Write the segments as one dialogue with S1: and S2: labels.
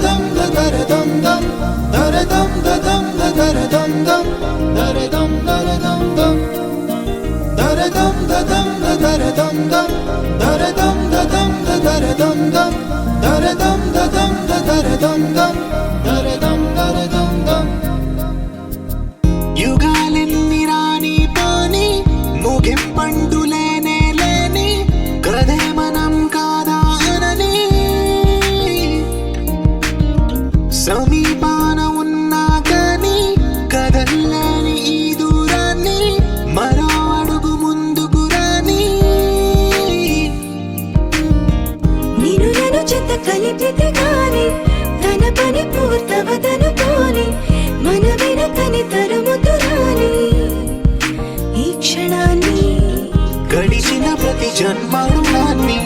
S1: dum da dare dum dum dare dum da dum da dare dum dum dare dum dare dum dum dare dum da dum da dare dum dum dare dum da dum da dare dum dum dare dum da dum da dare dum dum dare dum dare dum dum
S2: యుగాలెన్ని రాని పోని ముగింపండు లేనే లేని కథే మనం కాదా అనని సమీపాన ఉన్నా కానీ కదల్లేని ఈ దూరాన్ని మరో అడుగు ముందుకు రాని
S3: నేను నన్ను చెత్త కలిపితే గాని తన పని పూర్తవదనుకోని మన వెనకని తరుముతురాని ఈ క్షణాన్ని
S2: గడిచిన ప్రతి జన్మరుణాన్ని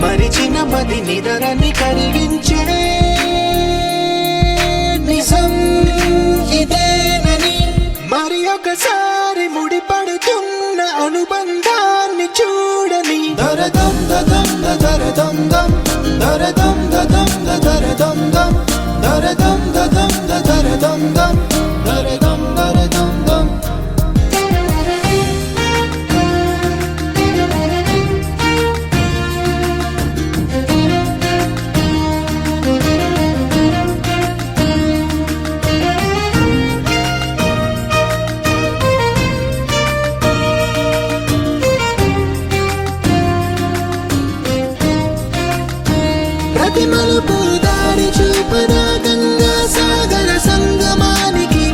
S2: మరిచిన మది నిదరని కరిగించే నిజం ఇదేనని మరి ఒకసారి ముడిపడుతున్న అనుబంధాన్ని చూడని
S1: dare dum da dum da dare dum dum dare dum da dum da dare dum dum dare dum da dum da dare dum dum dare dum dare dum dum
S2: ప్రతి మలుపు దారి చూపదా గంగా సాగర సంగమానికి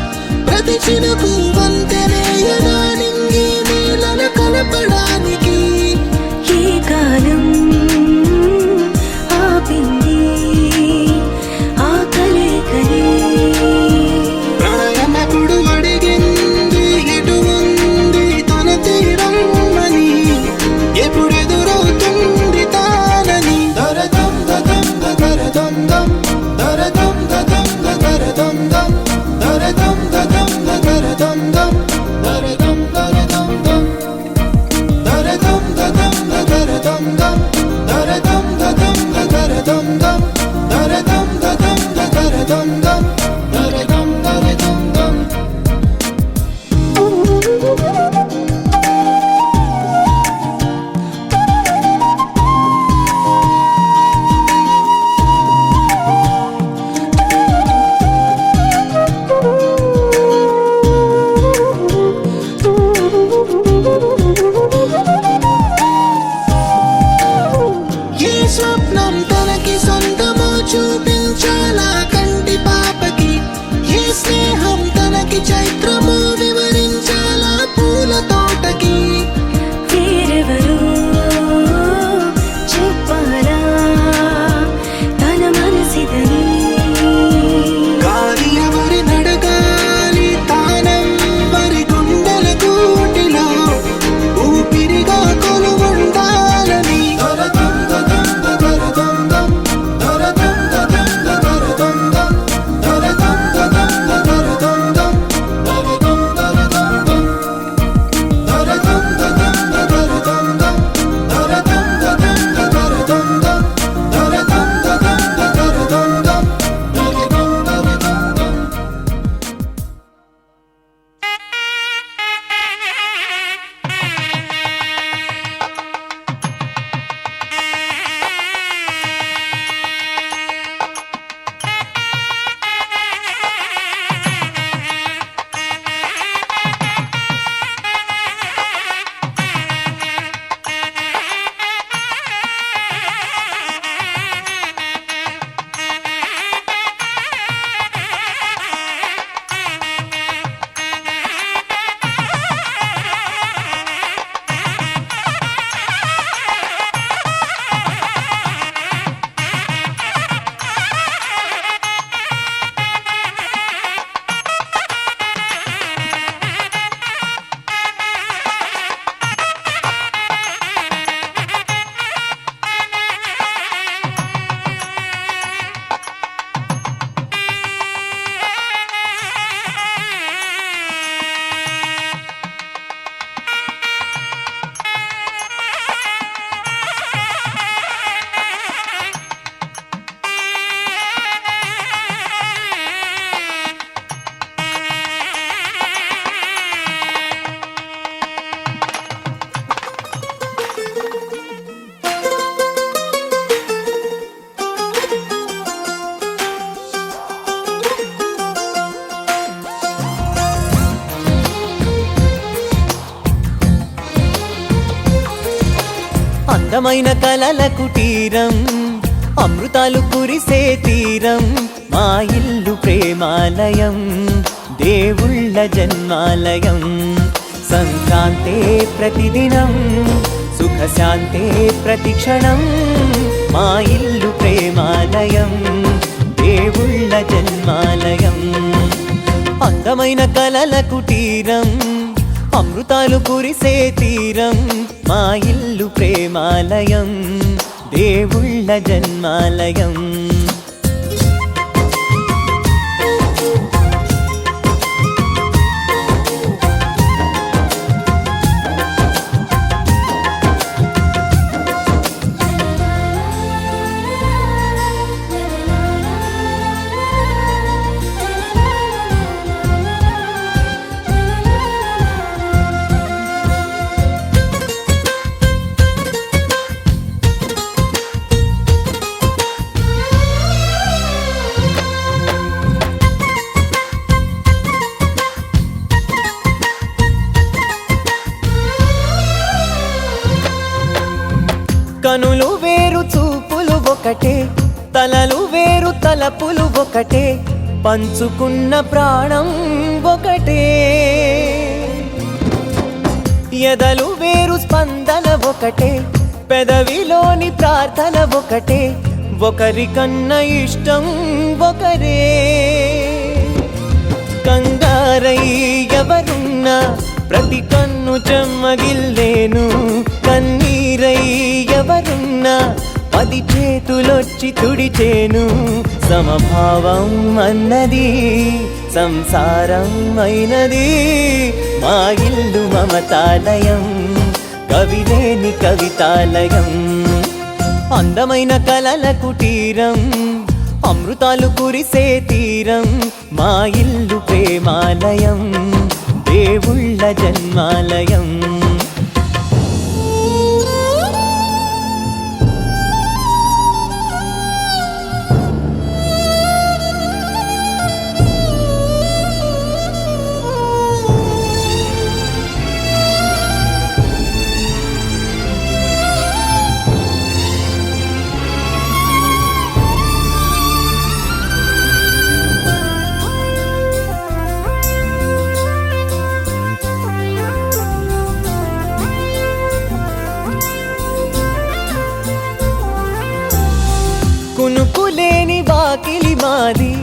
S2: ప్రతి చినుకు వంతెనేయనా నింగి నీళ్ళను కలపడానికి
S3: ఏ కాలం ఆపింది ఆ కలే
S2: ప్రణయనకుడు అడిగింది ఎటు ఉంది తన తీరం అని ఎప్పుడెదురవుతుంది తానని
S1: dare dum da dum da dare dum dum dare dum da dum da dare dum dum dare dum da dum da dare dum dum dare dum
S4: అందమైన కలల కుటీరం అమృతాలు కురిసే తీరం మా ఇల్లు ప్రేమాలయం దేవుళ్ళ జన్మాలయం సంక్రాంతే ప్రతిదినం సుఖశాంతే ప్రతిక్షణం మా ఇల్లు ప్రేమాలయం దేవుళ్ళ జన్మాలయం అందమైన కలల కుటీరం అమృతాలు కురిసే తీరం మా ఇల్లు ప్రేమాలయం దేవుళ్ళ జన్మాలయం కనులు వేరు చూపులు ఒకటే తలలు వేరు తలపులు ఒకటే పంచుకున్న ప్రాణం ఒకటే ఎదలు వేరు స్పందన ఒకటే పెదవిలోని ప్రార్థన ఒకటే ఒకరికన్నా ఇష్టం ఒకరే కంగారై ఎవరున్నా ప్రతి కన్ను చెమ్మగిల్లేను కన్నీరై ఎవరున్నా 10 చేతులొచ్చి తుడిచేను సమభావం అన్నది సంసారం అయినది మా ఇల్లు మమతాలయం కవిలేని కవితాలయం అందమైన కలల కుటీరం అమృతాలు కురిసే తీరం మా ఇల్లు ప్రేమాలయం దేవుళ్ళ జన్మాలయం కునుకులేని వాకిలి మాది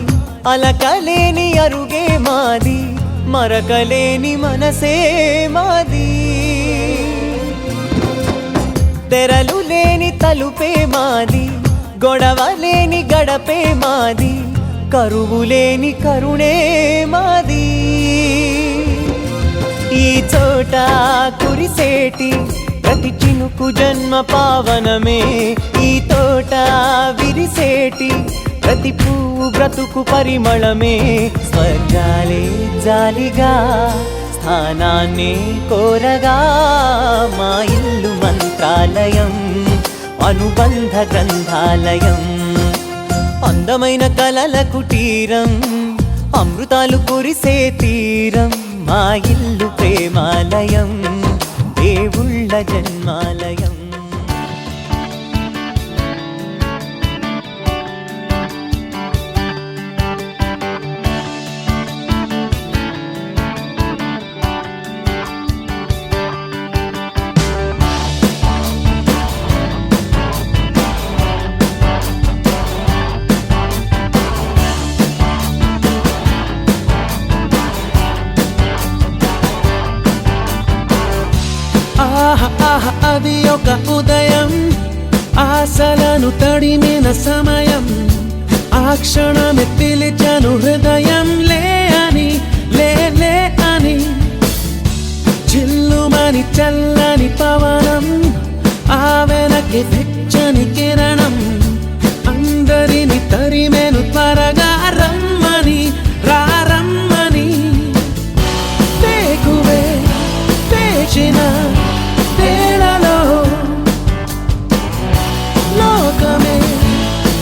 S4: అలకలేని అరుగే మాది మరకలేని మనసే మాది తెరలు లేని తలుపే మాది గొడవలేని గడపే మాది కరువులేని కరుణే మాది ఈ చోట కురిసేటి ప్రతి చినుకు జన్మ పావనమే ఈ తోట విరిసేటి ప్రతి పువ్వు బ్రతుకు పరిమళమే స్వర్గాలే జాలిగా స్థానాన్ని కోరగా మా ఇల్లు మంత్రాలయం అనుబంధ గ్రంథాలయం అందమైన కలల కుటీరం అమృతాలు కురిసే తీరం మా ఇల్లు ప్రేమాలయం దేవుళ్ళ జన్మాలయం
S2: అది ఒక ఉదయం ఆశలను తడిమిన సమయం ఆ క్షణమే పిలిచాను హృదయం లే అని లే అని చిల్లుమని చల్లని పవనం ఆ వెనక్కి వెచ్చని కిరణం అందరిని తరిమెను త్వరగా రమ్మని రమ్మని వేకువే వేచిన వేళలో లోకమే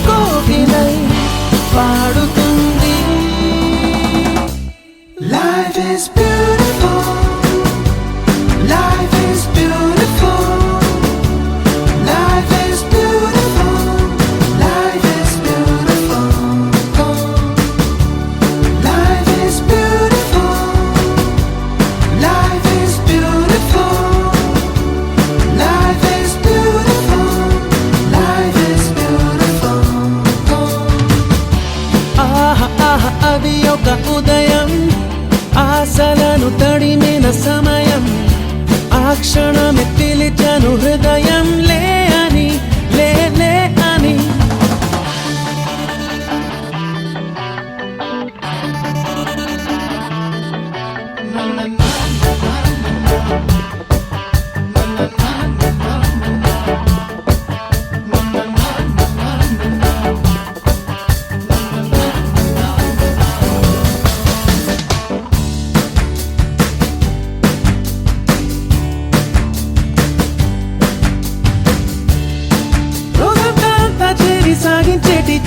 S2: కోకిలై పాడుతుంది. Life is beautiful, life is beautiful,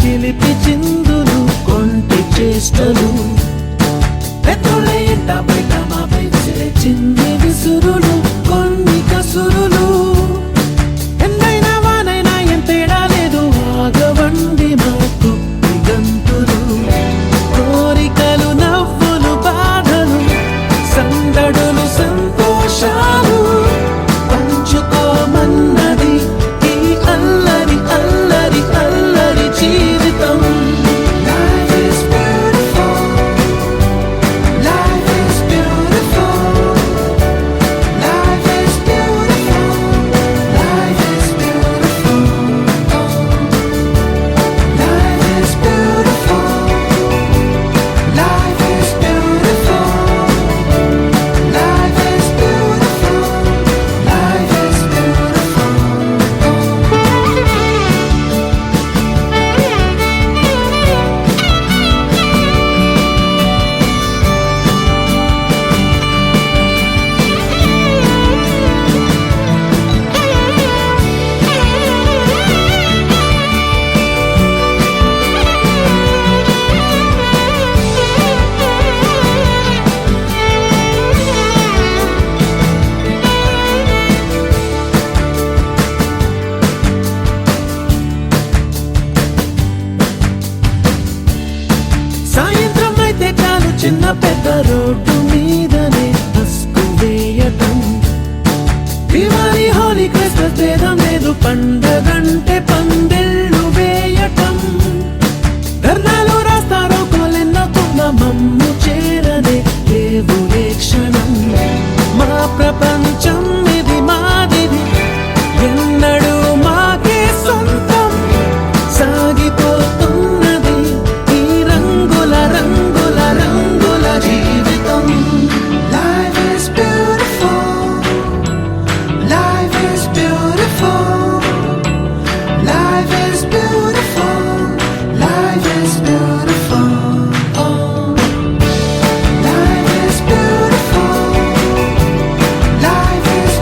S2: చిలిపి చిందులు కొంటి చేష్టలు పెద్దోళ్ళ ఎంట బయట మాపై విసిరే చిన్ని విసురులు కొన్ని కసురులు ఎందైనా వానైనా ఏం తేడా లేదు ఆగవండి మాకు గంతులు కోరికలు నవ్వులు బాధలు సందడులు సంతోషాలు పంచుకోమన్నది ఈ అల్లరి అల్లరి అల్లరి జీవితం. Life is beautiful. Life is beautiful. Life is beautiful. Life is beautiful. Life is beautiful. Life is beautiful. Life is beautiful. Life is beautiful. సాయంత్రం అయితే చాలు చిన్న పెద్ద రోడ్డు మీదనే బస్కు వేయటం దివాళీ హోలీ క్రిస్మస్ భేదం లేదు పండగంటే పందిళ్ళు వేయటం ధర్నాలు రాస్తారో కోలెన్నకున్న మమ్ము చేరనే లేవు ఏ క్షణం మా ప్రపంచం ఇది మాదిది ఎన్నడూ మాకే సొంతం సాగిపోతున్నది ఈ రంగుల రంగుల రంగుల జీవితం. Life is beautiful. Life is beautiful. Life is beautiful. Life is beautiful. Oh. Life is beautiful. Life is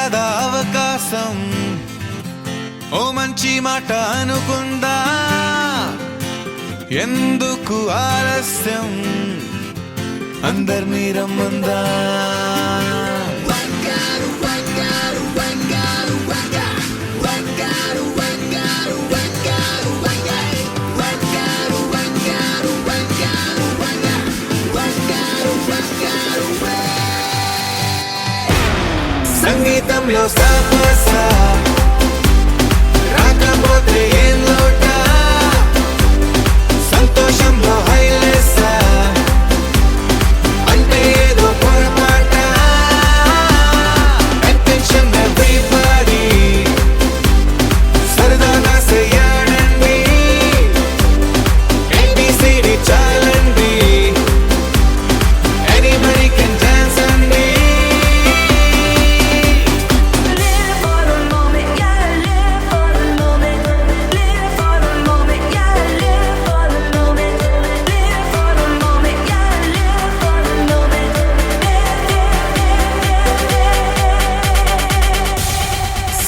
S1: కదా అవకాశం, ఓ మంచి మాట అనుకుందా, ఎందుకు ఆలస్యం, అందర్నీ రమ్మందా. సంగీతంలో సాపస రాకపోతే ఏం లోట, సంతోషంలో హైలెస్స అంటే ఏదో పొరపాట. అటెన్షన్ ఎవ్రీబడీ సరదాగా చెయ్యాడండి, ABCD చాలండి, ఎనీబడీ కెన్ డాన్స్ అండి.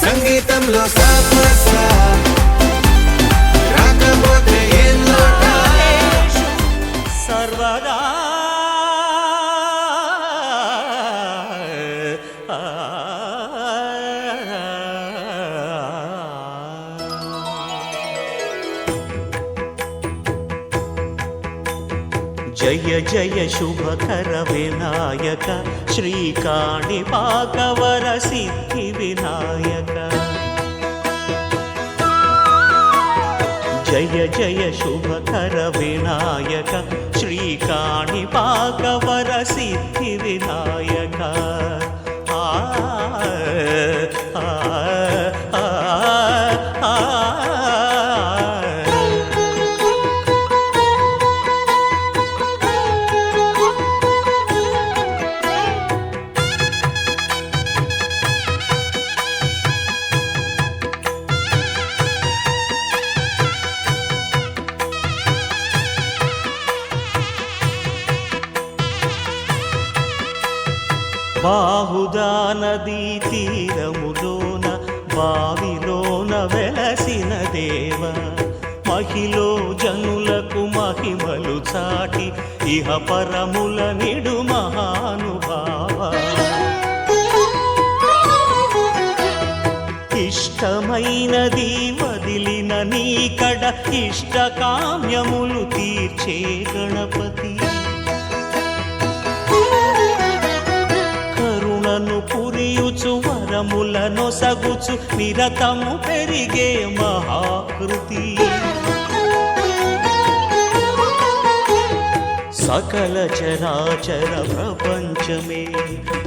S1: సంగీతంలో సాపస రాకపోతే ఏం లోట.
S4: సర్వదా జయ జయ శుభకర వినాయక, శ్రీకాణిపాకవర సిద్ధి వినాయక. జయ జయ శుభకర వినాయక, శ్రీకాణిపాకవర సిద్ధి వినాయక. ఆ ఆ ఆ ఆ బాహుదా నదీ తీరములోన బావిలోన వెలసిన దేవ, మహిలో జనులకు మహిమలు చాటి ఇహ పరముల నిడు మహానుభావ. ఇష్టమైనది వదిలిన నీకడ ఇష్టకామ్యములు తీర్చే గణపతి, కరుణను పురియుచు వరములను సగుచు నిరతము పెరిగే మహాకృతి. సకల చరాచర ప్రపంచమే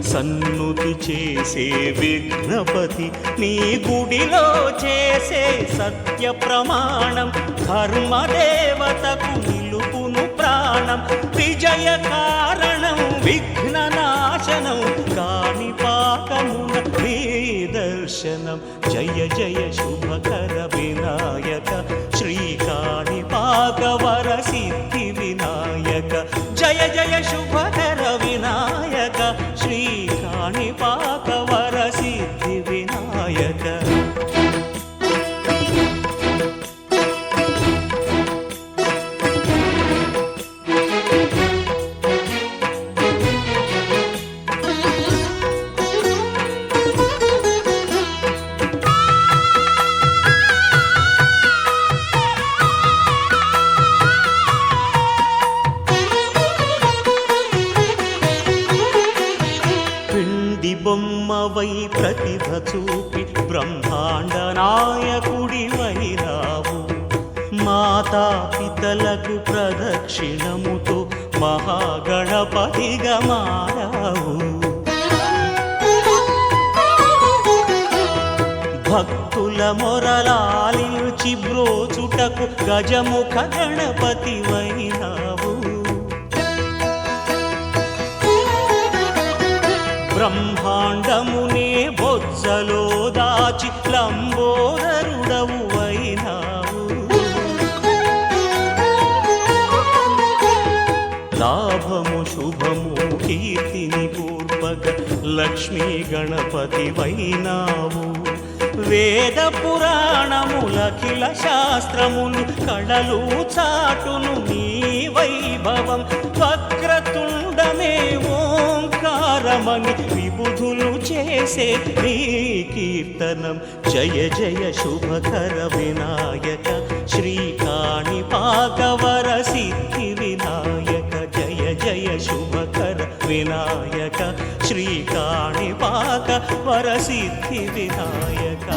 S4: సన్నుతి చేసే విఘ్నపతి, నీ గుడిలో చేసే సత్య ప్రమాణం ధర్మదేవతకు నిలుపును ప్రాణం. విజయ కారణం విఘ్న నాశనం, కాణిపాకమున నీ దర్శనం. జయ జయ శుభకర వినాయక, శ్రీకాణిపాకవర సిద్ధి వినాయక. జయ జయ శుభకర వినాయక, శ్రీకాణిపాకవర సిద్ధి వినాయక. బొమ్మవై ప్రతిభ చూపి బ్రహ్మాండ నాయకుడివైనావు, మాతా పితలకు ప్రదక్షిణముతో మహాగణపతిగా మారావు. భక్తుల మొరలాలించి బ్రోచుటకు గజముఖ గణపతివైనావు. బ్రహ్మాండమునే బొజ్జలో దాచి లంబోదరుడవు అయినావు. లాభము శుభము కీర్తిని పూర్వ కొలువగ లక్ష్మీ గణపతి వైనావు. వేద పురాణములఖిల శాస్త్రములు కళలు చాటును నీ వైభవం. వక్రతుండమే ఓంకారమని విబుధులు చేసే నీ కీర్తనం. జయ జయ శుభకర వినాయక శ్రీకాణిపాకవర సిద్ధి వినాయక. జయ జయ శుభకర వినాయక శ్రీకాణిపాకవర సిద్ధి వినాయక.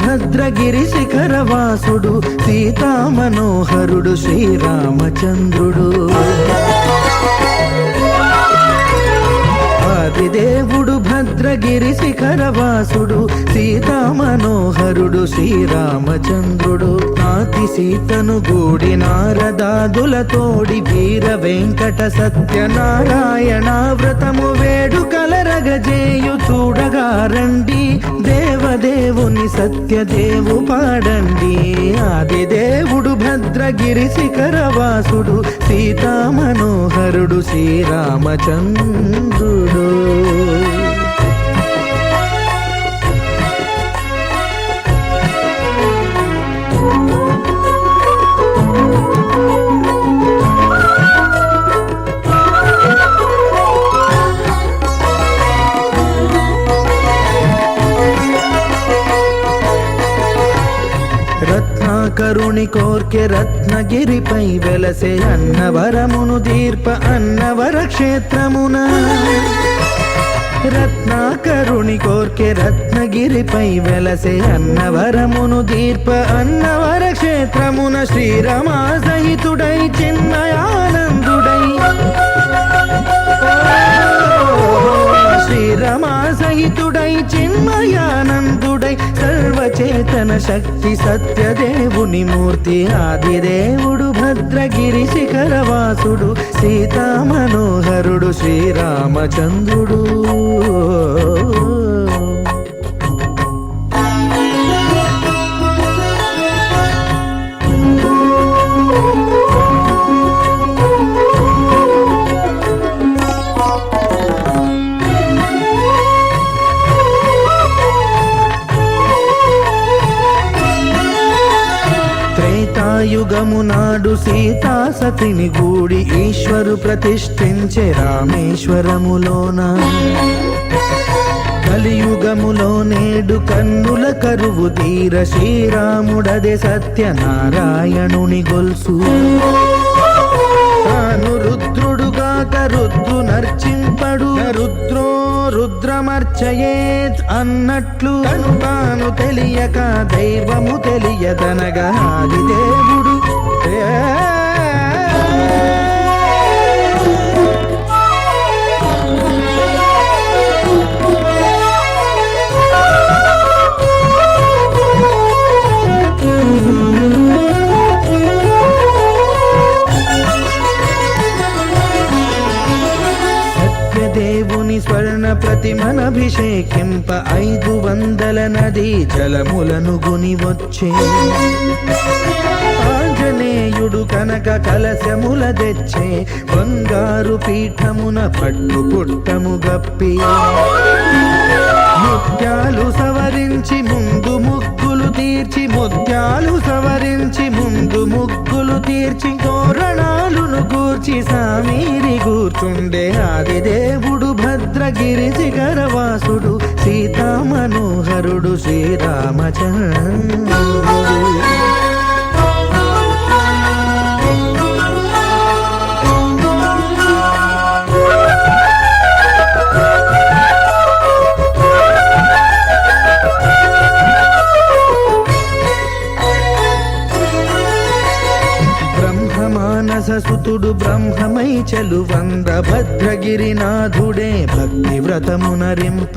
S5: భద్రగిరి శిఖరవాసుడు సీతామనోహరుడు శ్రీరామచంద్రుడు దేవుడు భద్రగిరి శిఖరవాసుడు సీతా మనోహరుడు శ్రీరామచంద్రుడు నాతి సీతను గూడి నారదాదులతోడి వీర వెంకట సత్యనారాయణ వ్రతము వేడుకలరగజేయు చూడగా రండి దేవదేవుని సత్యదేవు పాడండి ఆది దేవుడు భద్రగిరి శిఖరవాసుడు సీతా మనోహరుడు శ్రీరామచంద్రుడు రత్నాకరుని కోర్కె రత్నగిరిపై వెలసే అన్నవరమును దీర్ప అన్నవర క్షేత్రమున రత్నాకరుని కోర్కె రత్నగిరిపై వెలసే అన్నవరమును దీర్ప అన్నవర క్షేత్రమున శ్రీరమా సహితుడై చిన్మయానందుడై శ్రీరమా సహితుడై చిన్మయానందుడై సర్వచేతన శక్తి సత్యదేవుని మూర్తి ఆదిదేవుడు భద్రగిరి శిఖరవాసుడు సీతా మనోహరుడు శ్రీరామచంద్రుడు త్రేతాయుగము నాడు సీతా సతిని గూడి ఈశ్వరు ప్రతిష్ఠించే రామేశ్వరములోన కలియుగములో నేడు కన్నుల కరువు తీర శ్రీరాముడదే సత్యనారాయణుని గొల్సు తాను రుద్రుడుగాక రుద్రు నర్చింపడు రుద్రో రుద్రమర్చయేత్ అన్నట్లు తను తాను తెలియక దైవము తెలియదనగా ఆదిదేవుడు దేవుని స్వర్ణ ప్రతిమనభిషేకింప 500 నదీ జలములను గుని వచ్చే ఆంజనేయుడు కనక కలశముల తెచ్చే బంగారు పీఠమున పట్టు పుట్టము గప్పి ముత్యాలు సవరించి ముందు ముగ్గులు తీర్చి ముత్యాలు సవరించి ముందు ముగ్గులు తీర్చి తోరణాలును కూర్చి సామీరి కూర్చుండే ఆదిదేవుడు భద్రగిరి శిఖరవాసుడు సీతా మనోహరుడు శ్రీరామచంద్రుడు సుతుడు బ్రహ్మమై చలువంద భద్రగిరినాథుడే భక్తి వ్రతమునరింప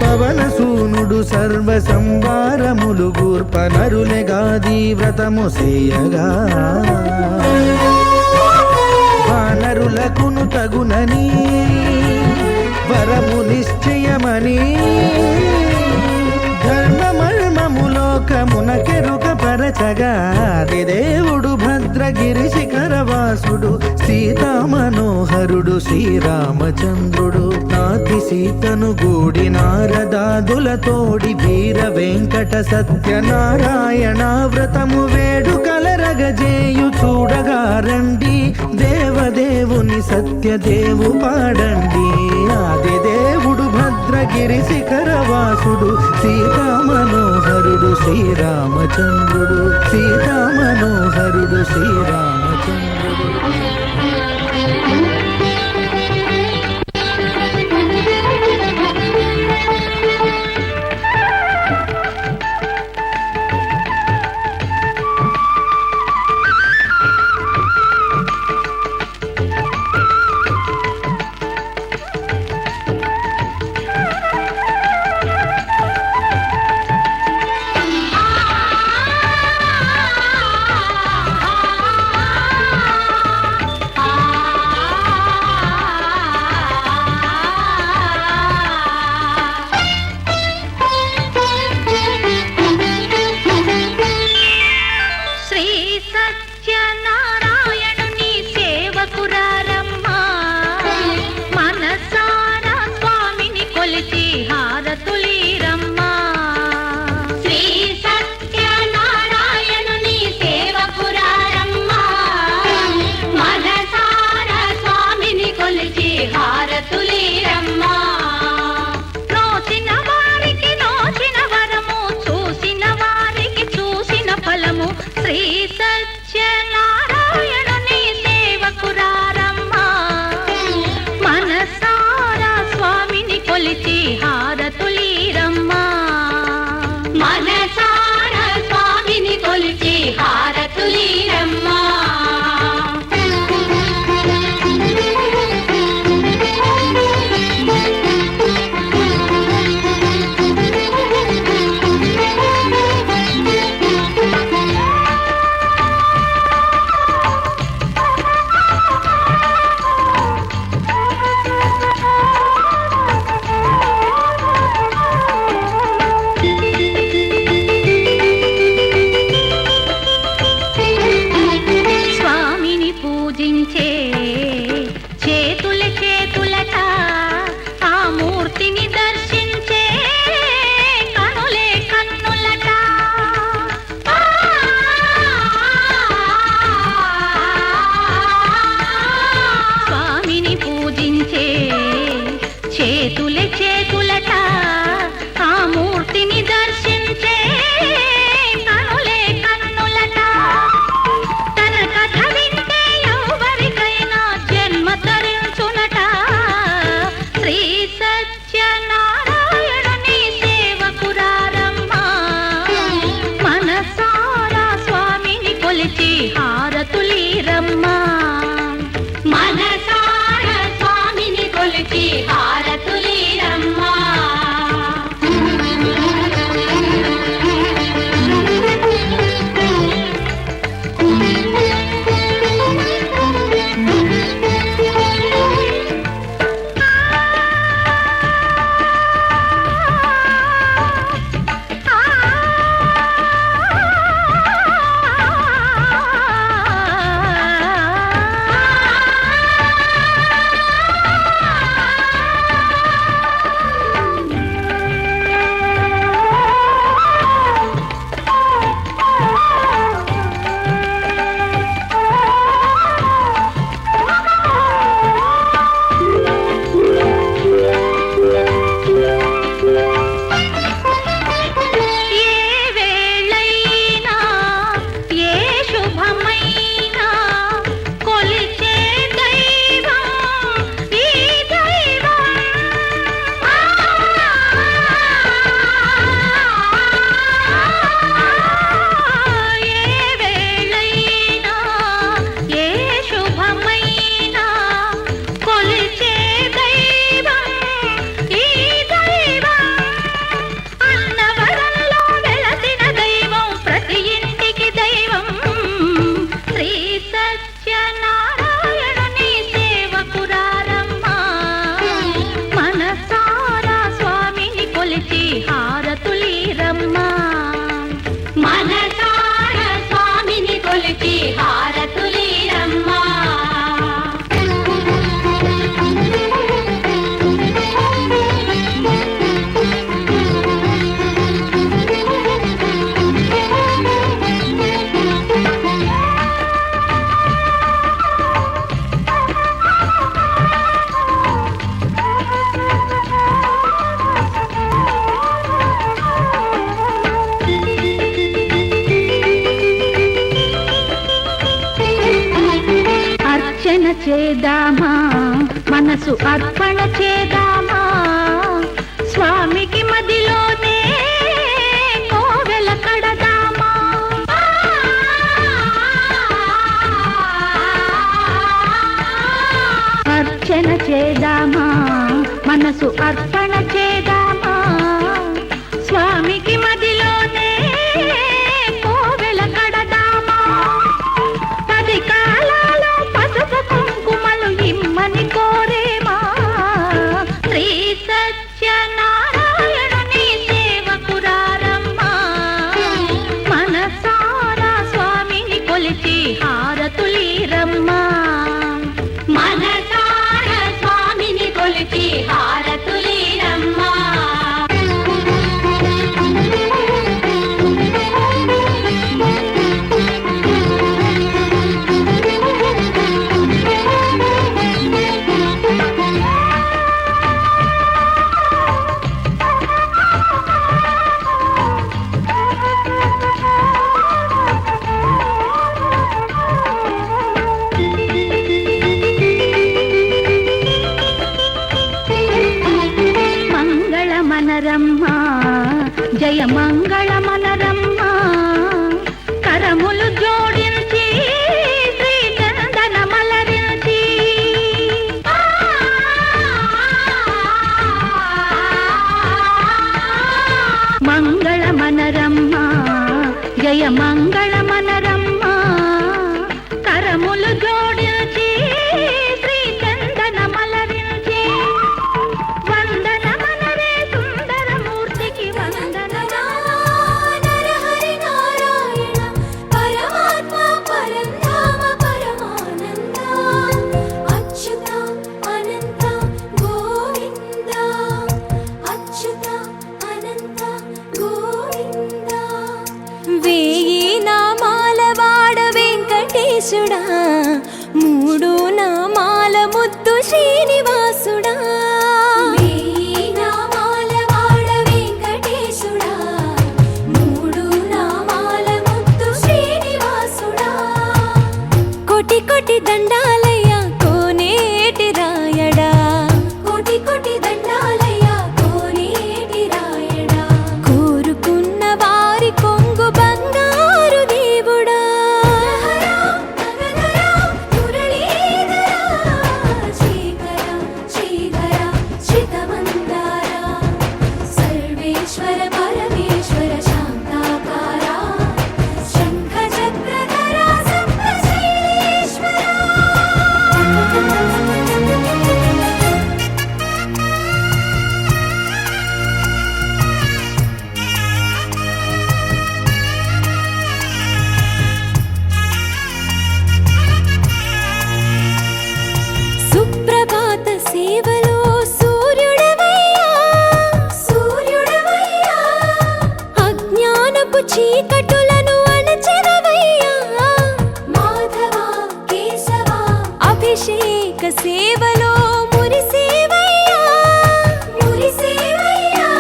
S5: పవన సూనుడు సర్వ సంవారములు గూర్ప నరులెగాది వ్రతము సేయగా వానరులకును తగునని వరము నిశ్చయమని ధర్మమర్మములోకమునకెరుక పరచగా దేవుడు భద్రగిరి శిఖరవాసుడు సీతా మనోహరుడు శ్రీరామచంద్రుడు నాతి సీతను గూడి నారదాదులతోడి వీర వెంకట సత్యనారాయణ వ్రతము వేడుకలరగజేయు చూడగా రండి దేవదేవుని సత్యదేవు పాడండి ఆది దేవుడు భద్రగిరి శిఖరవాసుడు సీతా మనోహరుడు శ్రీరామచంద్రుడు సీతా మనోహరుడు శ్రీరామచంద్రుడు
S6: కొలిచి హారతులీరమ్మా మనసార స్వామిని కొలిచి హారతులీరమ్మా అర్చన చేద్దామా మనసు అర్పణ చేద్దామా స్వామికి మదిలోనే కోవెల కడదామా అర్చన చేద్దామా మనసు అర్పణ చేద్దామా స్వామికి మదిలోనే కోవెల కడదామా పది కాలాలు పసుపు కుంకుమలు ఇమ్మని కోరేమా శ్రీ సత్యనారాయణుని సేవకురారమ్మా మనసారా స్వామిని కొలిచి హారతులీరమ్మా మనసారా స్వామిని కొలిచి హారతులీరమ్మా మంగళమనరమ్మా జయ మంగళమనరమ్మా కరములు జోడించి శ్రీ చందన మలరించి మంగళమనరమ్మా జయ మంగళమనరమ్మా కరములు జోడించి శ్రీ చందన మలరించి వందనమనరే సుందరమూర్తికి వందనమా
S3: నరహరి నారాయణ పరమాత్మ పరంధామ పరమానంద అచ్యుత అనంత గోవింద అచ్యుత అనంత గోవింద వేయి నామాల వాడ వెంకటేశుడా మూడు నామాల ముద్దు శ్రీనివాసుడా వేయి నామాల వాడ వెంకటేశుడా మూడు నామాల ముద్దు శ్రీనివాసుడా కోటి కోటి దండాలయ్య కోనేటి రాయడా కోటి కోటి దండాలయ్య కోనేటి రాయడా కోరుకున్న వారి కొంగు బంగారు దేవుడా సర్వేశ్వర పరమేశ్వర శాంతాకార శంఖ చక్రధర సప్తశైలేశ్వర సుప్రభాత సేవలో సూర్యుడవయ్యా సూర్యుడవయ్యా అజ్ఞానపు చీకటులను అణచెదవయ్యా మాధవ కేశవ అభిషేక సేవలో మురిసేవయ్యా మురిసేవయ్యా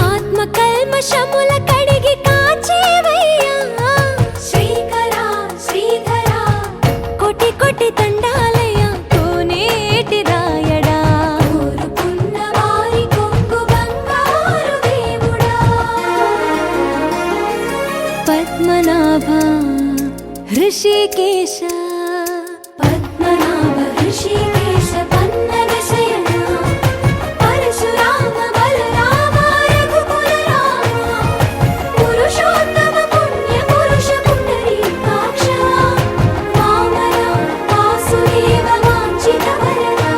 S3: ఆత్మ కల్మషముల కడిగి కాచేవయ్యా శ్రీకర శ్రీధర కోటి కోటి దండాలయ కోనేటి రాయడా కోరుకున్న వారి కొంగు బంగారు దేవుడా పద్మనాభ హృషికేశ పద్మనాభ హృషికేశ పన్నగ శయన పరశురామ బలరామ రఘుకుల రామ పురుషోత్తమ పుణ్య పురుష పుండరీకాక్ష వామన వాసుదేవ వాంఛిత వరదా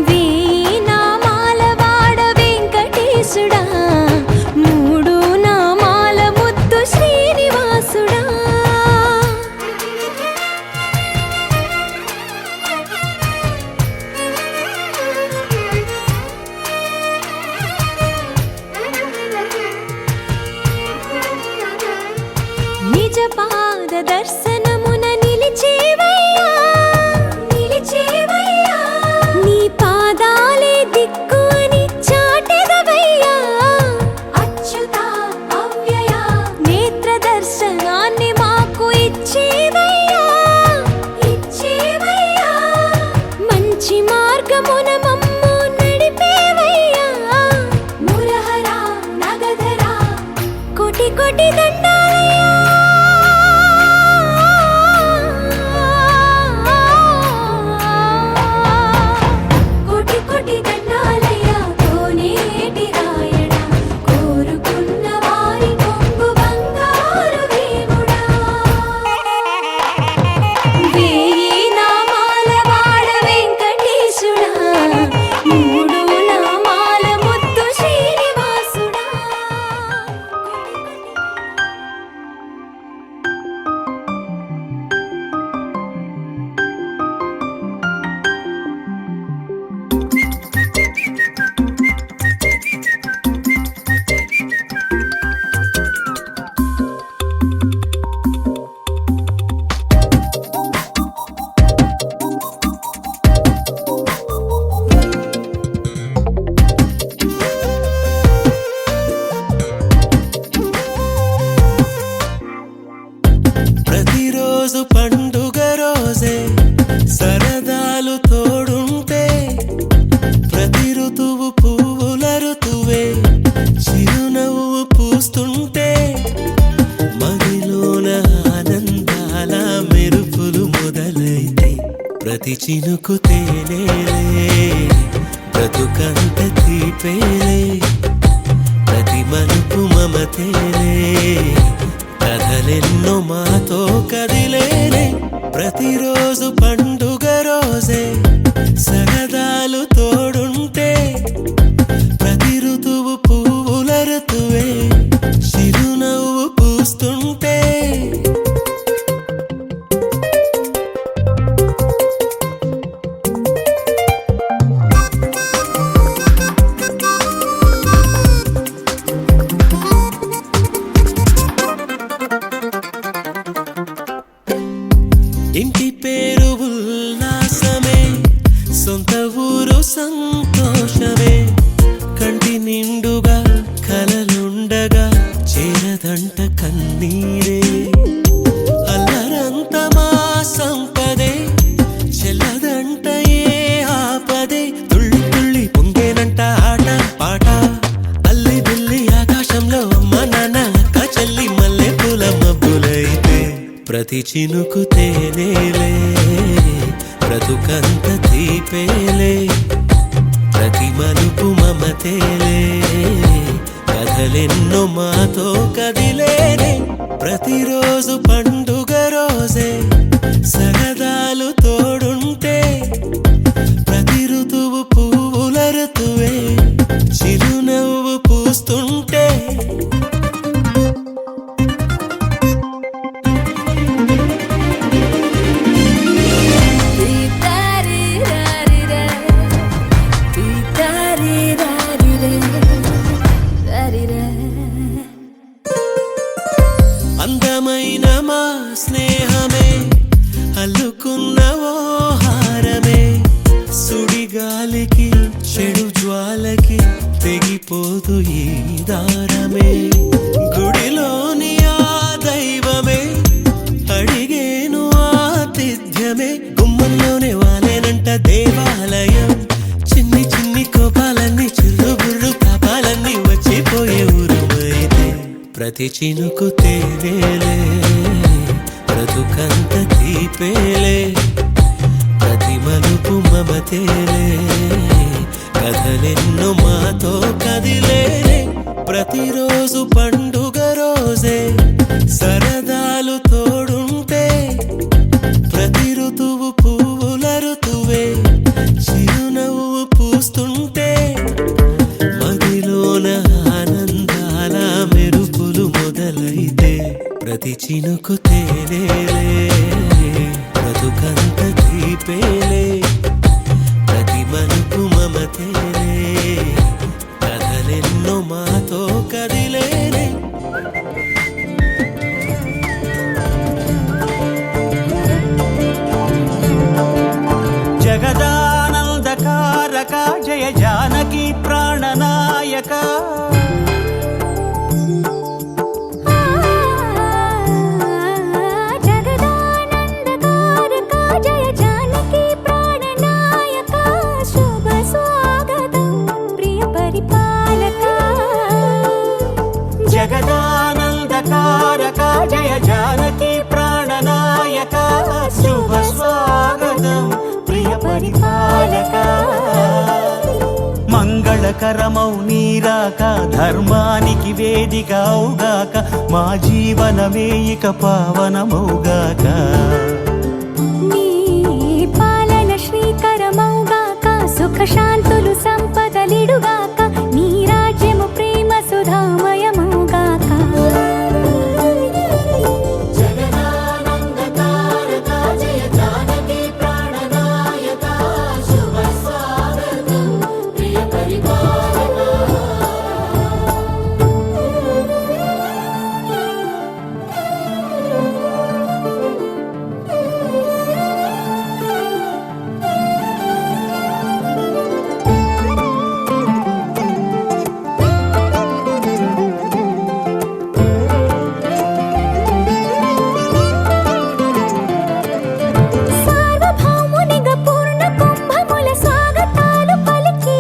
S3: వేయి నామాల వాడ వెంకటేశుడా దర్శనమున నిలిచేవయ్యా నిలిచేవయ్యా నీ పాదాలే దిక్కు అని చాటెదవయ్యా అచ్యుత అవ్యయ నేత్ర దర్శనాన్ని మాకు ఇచ్చేవయ్యా ఇచ్చేవయ్యా మంచి మార్గమున మమ్ము నడిపేవయ్యా మురహర నగధర కోటి కోటి దండాలయ్యా కోటి కోటి దండాలయ్యా కోనేటి రాయడా కోరుకున్న వారి కొంగు బంగారు దేవుడా వేయి నామాల వాడ వెంకటేశుడా మూడు నామాల ముద్దు శ్రీనివాసుడా
S7: ప్రతిరోజు పండుగ రోజే సరదాలు తోడుంటే ప్రతి ఋతువు పువ్వుల ఋతువే చిరునవ్వు పూస్తుంటే మదిలోన ఆనందాల మెరుపులు మొదలైతే ప్రతి చినుకు తేనేలే బ్రతుకంత తీపేలే ప్రతి మలుపు మమతేలే కథలెన్నో మాతో కదిలేనే ప్రతిరోజు పండుగ రోజే సరదాలు తోడుంటే ప్రతి ఋతువు పువ్వుల ఋతువే చిరునవ్వు పూస్తుంటే ఇంటి పేరు ఉల్లాసమే సొంత ఊరు సంతోషమే కంటి నిండుగా కలలుండగా చేరదంట కన్నీరే అల్లరంత మా సంపదే చెల్లదంట ఏ ఆపదే తుళ్ళి తుళ్ళి పొంగేనంట ఆట పాట అల్లి బిల్లి ఆకాశంలో అమ్మ నాన్న అక్క చెల్లి మల్లె పూల మబ్బులైతే ప్రతి చినుకు తేనేలే బ్రతుకంత తీపేలే ప్రతి మలుపు మమతేలే కథలెన్నో మాతో కదిలేనే ప్రతిరోజు పండుగ రోజే సరదాలు తోడుంటే ప్రతి ఋతువు పువ్వుల ఋతువే చిరునవ్వు పూస్తుంటే అందమైన మా స్నేహమే అల్లుకున్న ఓ హారమే సుడిగాలికి చెడు జ్వాలకి తెగిపోదు ఈ దారమే గుడిలోని ఆ దైవమే అడిగేను ఆతిథ్యమే గుమ్మంలోనే వాలేనంట దేవాలయం చిన్ని చిన్ని కోపాలన్నీ చిల్లు బుర్రు తాపాలన్నీ వచ్చిపోయే ఊరుమైతే ప్రతి చినుకు తేనేలే బ్రతుకంత తీపేలే ప్రతి మలుపు మమతేలే కథలెన్నో మాతో కదిలేనే ప్రతిరోజు పండుగ రోజే సరదాలు తోడుంటే ప్రతి ఋతువు పువ్వుల ఋతువే చిరునవ్వు పూస్తుంటే మదిలోన ఆనందాల మెరుపులు మొదలైతే ప్రతి చినుకు తేనేలే బ్రతుకంత తీపేలే ప్రతి మలుపు మమతేలే కథలెన్నో మాతో కదిలేనే
S4: జానకి ప్రాణనాయక శుభ స్వాగతం ప్రియ పరిపాలక మంగళకరమౌ నీరాక ధర్మానికి వేదిక అవుగాక మా జీవనమే ఇక పావనమౌగాక
S3: నీ పాలన శ్రీకరమౌగాక సుఖ శాంతులు సంపదలిడుగాక నీ రాజ్యము ప్రేమ సుధామయమౌగాక జగదానందకారక జయ జానకి ప్రాణనాయక శుభ స్వాగతం ప్రియ పరిపాలక సార్వభౌమునిగ పూర్ణ కుంభముల స్వాగతాలు పలికి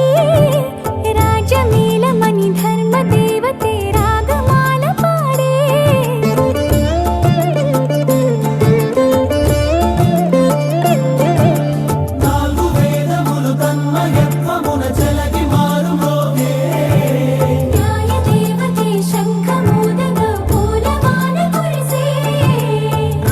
S3: రాజమేళమణి ధర్మ దేవతే రాగమాల పాడే
S7: నాలుగు వేదములు తన్మయత్వమున చెలగి మారు
S3: న్యాయ దేవతే శంఖమూదగ పూలమాల కురిసే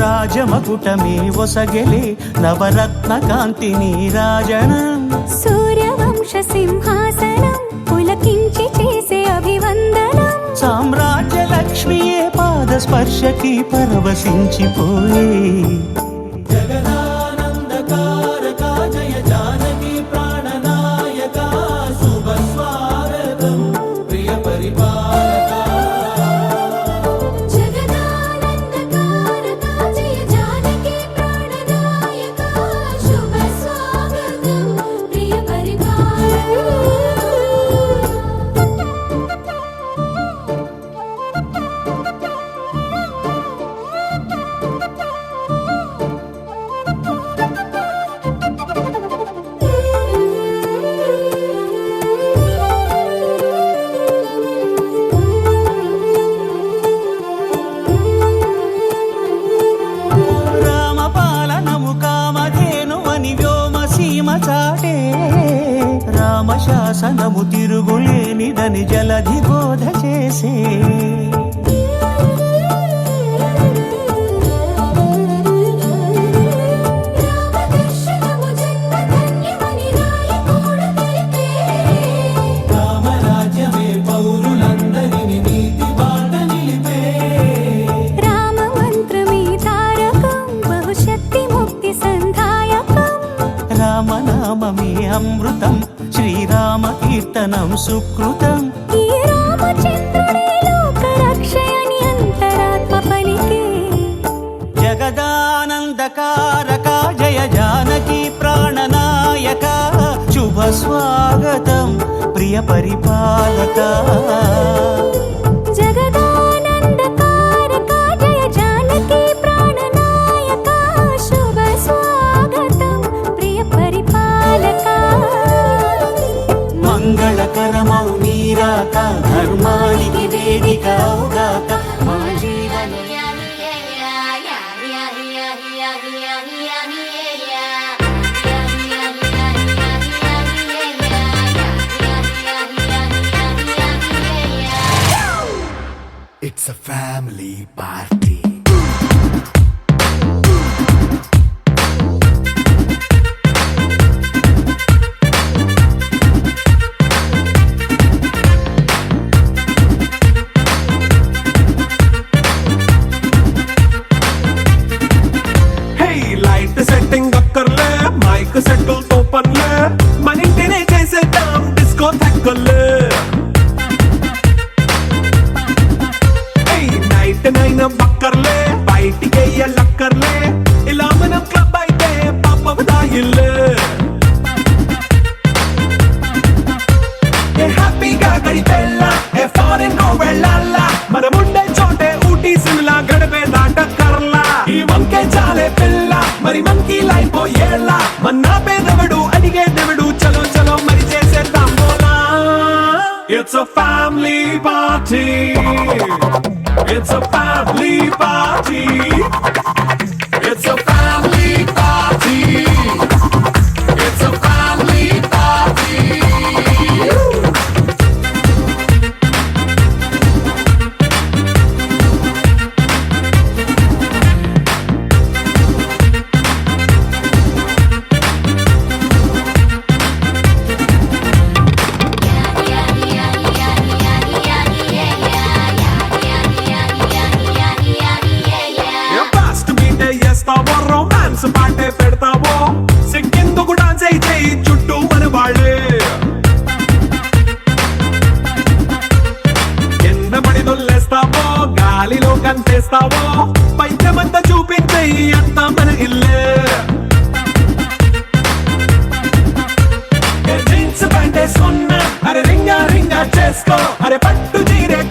S4: రాజమకుటమే ఒసగెలే నవరత్న కాంతి నీరాజనం
S3: సూర్యవంశ సింహాసనం పులకించి చేసే అభివందనం
S4: సామ్రాజ్య లక్ష్మియే పాద స్పర్శకి పరవశించిపోయే
S7: జగదానందకారక జయ జానకి ప్రాణనాయక శుభ స్వాగతం ప్రియ పరిపాలక
S3: జగదానందకారక జయ జానకి ప్రాణనాయక శుభ స్వాగతం ప్రియ
S4: రామపాలనము కామధేను అని వ్యోమ సీమ చాటే రామశాసనము తిరుగులేనిదని జలధి బోధ చేసే
S3: రామదర్శనము జన్మధన్యమని రాయకూడ తెలిపే
S7: రామరాజ్యమే పౌరులందరిని నీతి బాట నిలిపే
S3: రామ మంత్రమే తారకం బహుశక్తి ముక్తి సంధాయకం
S4: రామనామమే అమృతం శ్రీరామ కీర్తనం సుకృతం
S3: ఈ రామచంద్రుడే లోక రక్షయని అంతరాత్మ పలికే
S4: జగదానందకారక జయ జానకి ప్రాణనాయక శుభ స్వాగతం ప్రియ పరిపాలక
S3: జగదానందకారక జయ జానకి ప్రాణనాయక శుభ స్వాగతం ప్రియ పరిపాలక
S4: మంగళకరమౌ నీరాక ధర్మానికి వేదిక అవుగాక మా జీవన
S1: It's a family party.
S8: Hey, light setting అక్కర్లే మైక్ సెట్టుల్ తో పనిలే మన ఇంటినే చేసేద్దాం డిస్కో థక్కర్లే నైట్ నైన్ బక్కర్లే బయటికి వెయ్యలక్కర్లే ఇలా మనం క్లబ్ అయితే పాప దాయిల్లే హ్యాపీగా గడిపెళ్ళ ఏ ఫారెన్ నో వెళ్ళాల మనం ఉండే చోటే ఊటీ సిమ్లా గడిపే దాటక్కర్లా ఈ వంకే చాలే పిల్ల మరి మంకీ లైఫ్ ఏళ్ళ మన్నా పేదవడు అడిగే దేవుడు చలో చలో మరి చేసేద్దాం బోలా It's a family party. It's a family party. పడి దొల్లేస్తావో గాలిలో కంచేస్తావో పైద్యమంతా చూపించేయి అంతా మన ఇల్లే జీన్స్ ప్యాంట్ వేసుకున్నా అరే రింగా రింగా చేసుకో అరే పట్టు చీరే